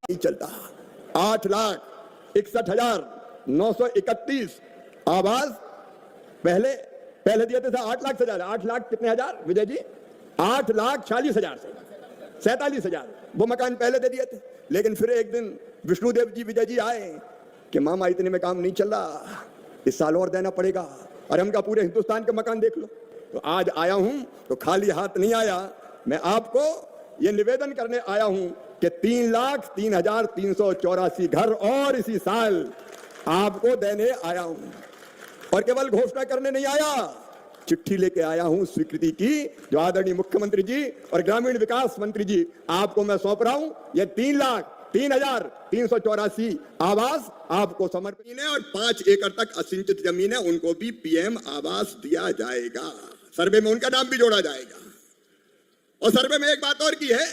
नहीं चलता। 8,61,931 आवास पहले दिए थे 8 लाख से ज्यादा। 8 लाख कितने हजार विजय जी? 8,46,000 से 47,000 वो मकान पहले दे दिए थे। लेकिन फिर एक दिन विष्णुदेव जी विजय जी आए कि मामा इतने में काम नहीं चल रहा, इस साल और देना पड़ेगा। और हमका पूरे हिंदुस्तान के मकान देख लो। तो आज आया हूं तो खाली हाथ नहीं आया, मैं आपको ये निवेदन करने आया हूं कि 3,03,384 घर और इसी साल आपको देने आया हूं। और केवल घोषणा करने नहीं आया, चिट्ठी लेके आया हूं स्वीकृति की, जो आदरणीय मुख्यमंत्री जी और ग्रामीण विकास मंत्री जी आपको मैं सौंप रहा हूं। ये 3,03,384 आवास आपको समर्पित है और 5 एकड़ तक असिंचित जमीन है, उनको भी पीएम आवास दिया जाएगा। सर्वे में उनका नाम भी जोड़ा जाएगा। और सर्वे में एक बात और की है,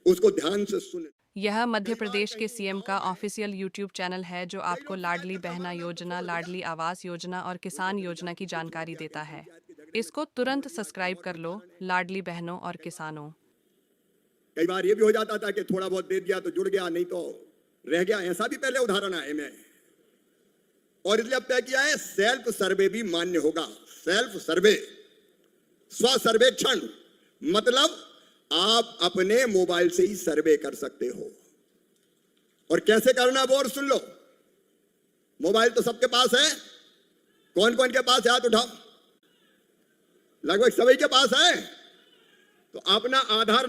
उसको ध्यान से सुने। यह मध्य प्रदेश के सीएम का ऑफिशियल यूट्यूब चैनल है जो आपको लाडली बहना योजना, लाडली आवास योजना और किसान योजना की जानकारी देता है। इसको तुरंत सब्सक्राइब कर लो। लाडली बहनों और किसानों। कई बार ये भी हो जाता था कि थोड़ा बहुत दे दिया तो जुड़ गया, नहीं तो रह गया। ऐसा भी पहले उदाहरण आए में। और इसलिए अब तय किया है सेल्फ सर्वे भी मान्य होगा। सेल्फ सर्वे, स्व सर्वेक्षण, मतलब आप अपने मोबाइल से ही सर्वे कर सकते हो। और कैसे करना वो और सुन लो। मोबाइल तो सबके पास है। कौन कौन के पास है? हाथ उठाओ। लगभग सभी के पास है। तो अपना आधार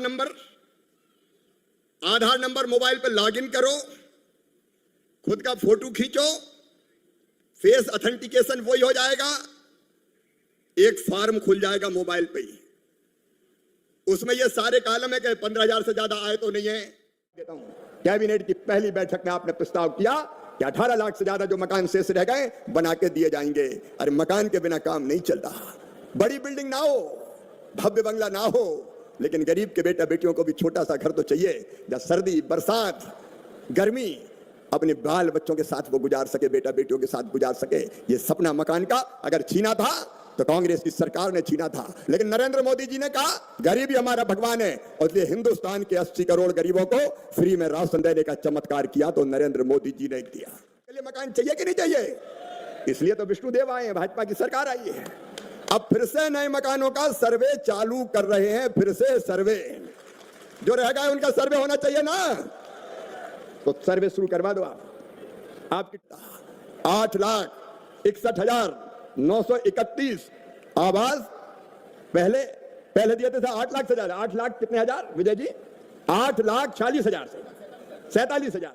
नंबर मोबाइल पे लॉगिन करो, खुद का फोटो खींचो, फेस ऑथेंटिकेशन वही हो जाएगा। एक फॉर्म खुल जाएगा मोबाइल पे ही, उसमें ये सारे कॉलम है कि 15,000 से ज्यादा आए तो नहीं है। देता हूं, कैबिनेट की पहली बैठक में आपने प्रस्ताव किया कि 18 लाख से ज्यादा जो मकान शेष रह गए बना के दिए जाएंगे। अरे मकान के बिना काम नहीं चलता। बड़ी बिल्डिंग ना हो, भव्य बंगला ना हो, लेकिन गरीब के बेटा बेटियों को भी छोटा सा घर तो चाहिए, जहां सर्दी, बरसात, गर्मी अपने बाल बच्चों के साथ वो गुजार सके, बेटा बेटियों के साथ गुजार सके। ये सपना मकान का अगर छीना था तो कांग्रेस की सरकार ने छीना था। लेकिन नरेंद्र मोदी जी ने कहा गरीबी हमारा भगवान है, और इसलिए हिंदुस्तान के 80 करोड़ गरीबों को फ्री में राशन देने का चमत्कार किया तो नरेंद्र मोदी जी ने दिया। पहले मकान चाहिए कि नहीं चाहिए? इसलिए तो विष्णुदेव आए हैं, भाजपा की सरकार आई है। अब फिर से नए मकानों का सर्वे चालू कर रहे हैं। फिर से सर्वे, जो रह गए उनका सर्वे होना चाहिए ना, तो सर्वे शुरू करवा दो। आप 8,61,931 आवास पहले दिए थे 8 लाख से ज्यादा। 8 लाख कितने हजार विजय जी? 8,46,000 से 47,000।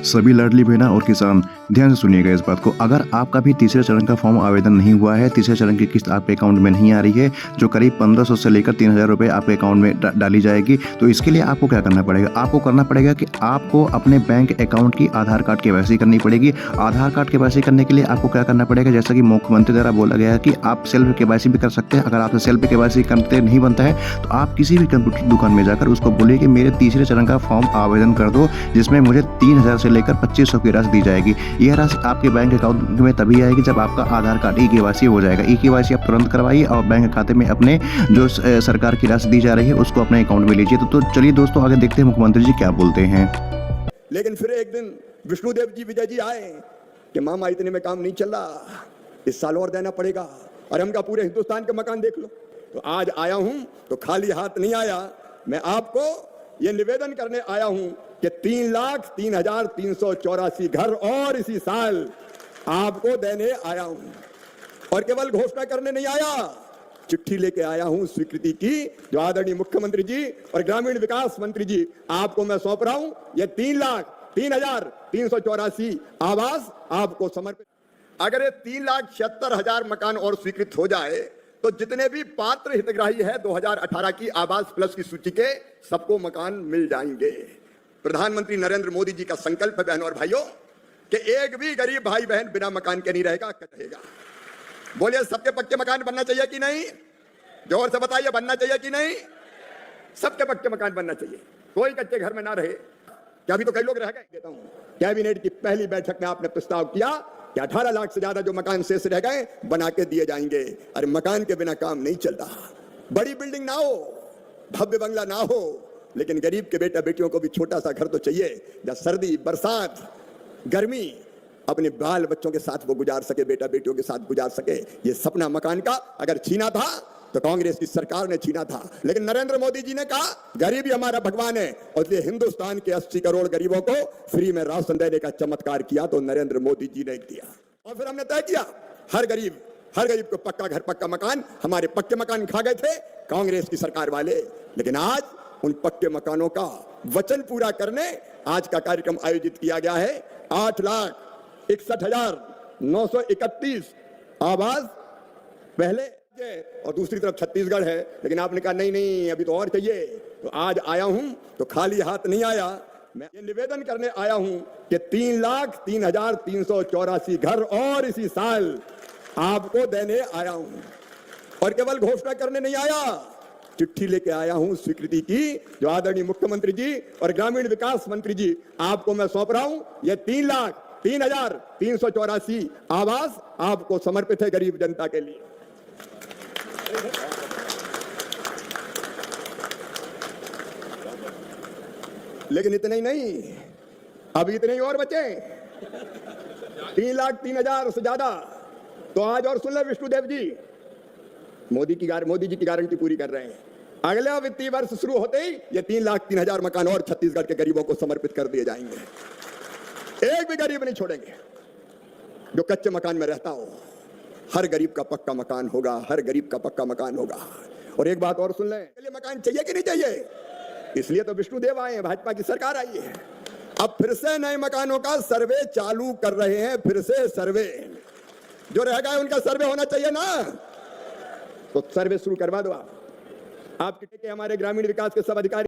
सभी लाडली बहना और किसान ध्यान से सुनिएगा इस बात को। अगर आपका भी तीसरे चरण का फॉर्म आवेदन नहीं हुआ है, तीसरे चरण की किस्त आपके अकाउंट में नहीं आ रही है, जो करीब 1500 से लेकर 3,000 रुपये आपके अकाउंट में डाली जाएगी, तो इसके लिए आपको क्या करना पड़ेगा? आपको करना पड़ेगा कि आपको अपने बैंक अकाउंट की आधार कार्ड केवाईसी करनी पड़ेगी। आधार कार्ड केवाईसी करने के लिए आपको क्या करना पड़ेगा? जैसा कि मुख्यमंत्री द्वारा बोला गया है कि आप सेल्फ केवाईसी भी कर सकते हैं। अगर आपसे सेल्फ केवाईसी करते नहीं बनता है तो आप किसी भी कंप्यूटर दुकान में जाकर उसको बोलिए कि मेरे तीसरे चरण का फॉर्म आवेदन कर दो, जिसमें मुझे 3,000 से लेकर 2,500 की राशि दी जाएगी। यह राशि आपके बैंक अकाउंट में तभी आएगी जब आपका आधार कार्ड ई-केवाईसी हो जाएगा। ई-केवाईसी आप तुरंत करवाइए और बैंक खाते में अपने जो सरकार की राशि दी जा रही है उसको अपने अकाउंट में लीजिए। तो चलिए दोस्तों आगे देखते हैं मुख्यमंत्री जी क्या बोलते हैं। लेकिन फिर एक दिन विष्णुदेव जी विजय जी आए कि मामा इतने में काम नहीं चल रहा, इस साल और देना पड़ेगा। और हमका पूरे हिंदुस्तान के मकान देख लो। तो आज आया हूं तो खाली हाथ नहीं आया, मैं आपको ये निवेदन करने आया हूं कि 3,03,384 घर और इसी साल आपको देने आया हूं। और केवल घोषणा करने नहीं आया, चिट्ठी लेके आया हूं स्वीकृति की, जो आदरणीय मुख्यमंत्री जी और ग्रामीण विकास मंत्री जी आपको मैं सौंप रहा हूं। ये 3,03,384 आवास आपको समर्पित। अगर ये 3,76,000 मकान और स्वीकृत हो जाए तो जितने भी पात्र हितग्राही है 2018 की आवास प्लस की सूची के, सबको मकान मिल जाएंगे। प्रधानमंत्री नरेंद्र मोदी जी का संकल्प है बहनों और भाइयों कि एक भी गरीब भाई बहन बिना मकान के नहीं रहेगा। बोलिए सबके पक्के मकान बनना चाहिए कि नहीं? जोर से बताइए, बनना चाहिए कि नहीं? सबके पक्के मकान बनना चाहिए, कोई कच्चे घर में ना रहे। क्या अभी तो कई लोग रह गए। देता हूं, कैबिनेट की पहली बैठक में आपने प्रस्ताव किया कि 18 लाख से ज्यादा जो मकान शेष रह गए बना के दिए जाएंगे। अरे मकान के बिना काम नहीं चलता। बड़ी बिल्डिंग ना हो, भव्य बंगला ना हो, लेकिन गरीब के बेटा बेटियों को भी छोटा सा घर तो चाहिए, जहाँ सर्दी बरसात गर्मी अपने बाल बच्चों के साथ वो गुजार सके, बेटा बेटियों के साथ गुजार सके। ये सपना मकान का अगर छीना था तो कांग्रेस की सरकार ने छीना था, लेकिन नरेंद्र मोदी जी ने कहा गरीबी हमारा भगवान है, और इसलिए हिंदुस्तान के 80 करोड़ गरीबों को फ्री में राशन देने का चमत्कार किया तो नरेंद्र मोदी जी ने किया। और फिर हमने तय किया हर गरीब को पक्का घर पक्का मकान। हमारे पक्के मकान खा गए थे कांग्रेस की सरकार वाले, लेकिन आज उन पक्के मकानों का वचन पूरा करने आज का कार्यक्रम आयोजित किया गया है। 8,61,931 आवास पहले और दूसरी तरफ छत्तीसगढ़ है, लेकिन आपने कहा नहीं अभी तो और चाहिए। तो आज आया हूं तो खाली हाथ नहीं आया, मैं ये निवेदन करने आया हूं कि 3,03,384 घर और इसी साल आपको देने आया हूं। और केवल घोषणा करने नहीं आया, चिट्ठी लेके आया हूं स्वीकृति की, जो आदरणीय मुख्यमंत्री जी और ग्रामीण विकास मंत्री जी आपको मैं सौंप रहा हूं। ये 3,03,384 आवास आपको समर्पित है गरीब जनता के लिए। लेकिन इतने ही नहीं, अभी इतने ही और बचे 3,03,000 से ज्यादा। तो आज और सुन ले विष्णुदेव जी, मोदी जी की गारंटी पूरी कर रहे हैं। अगला वित्तीय वर्ष शुरू होते ही ये 3,03,000 मकान और छत्तीसगढ़ के गरीबों को समर्पित कर दिए जाएंगे। एक भी गरीब नहीं छोड़ेंगे जो कच्चे मकान में रहता हो। हर गरीब का पक्का मकान होगा, हर गरीब का पक्का मकान होगा। और एक बात और सुन लें, मकान चाहिए कि नहीं चाहिए? इसलिए तो विष्णुदेव आए हैं, भाजपा की सरकार आई है। अब फिर से नए मकानों का सर्वे चालू कर रहे हैं, फिर से सर्वे। जो रह गए उनका सर्वे होना चाहिए ना, तो सर्वे शुरू करवा दो। आपके हमारे ग्रामीण विकास के सब अधिकारी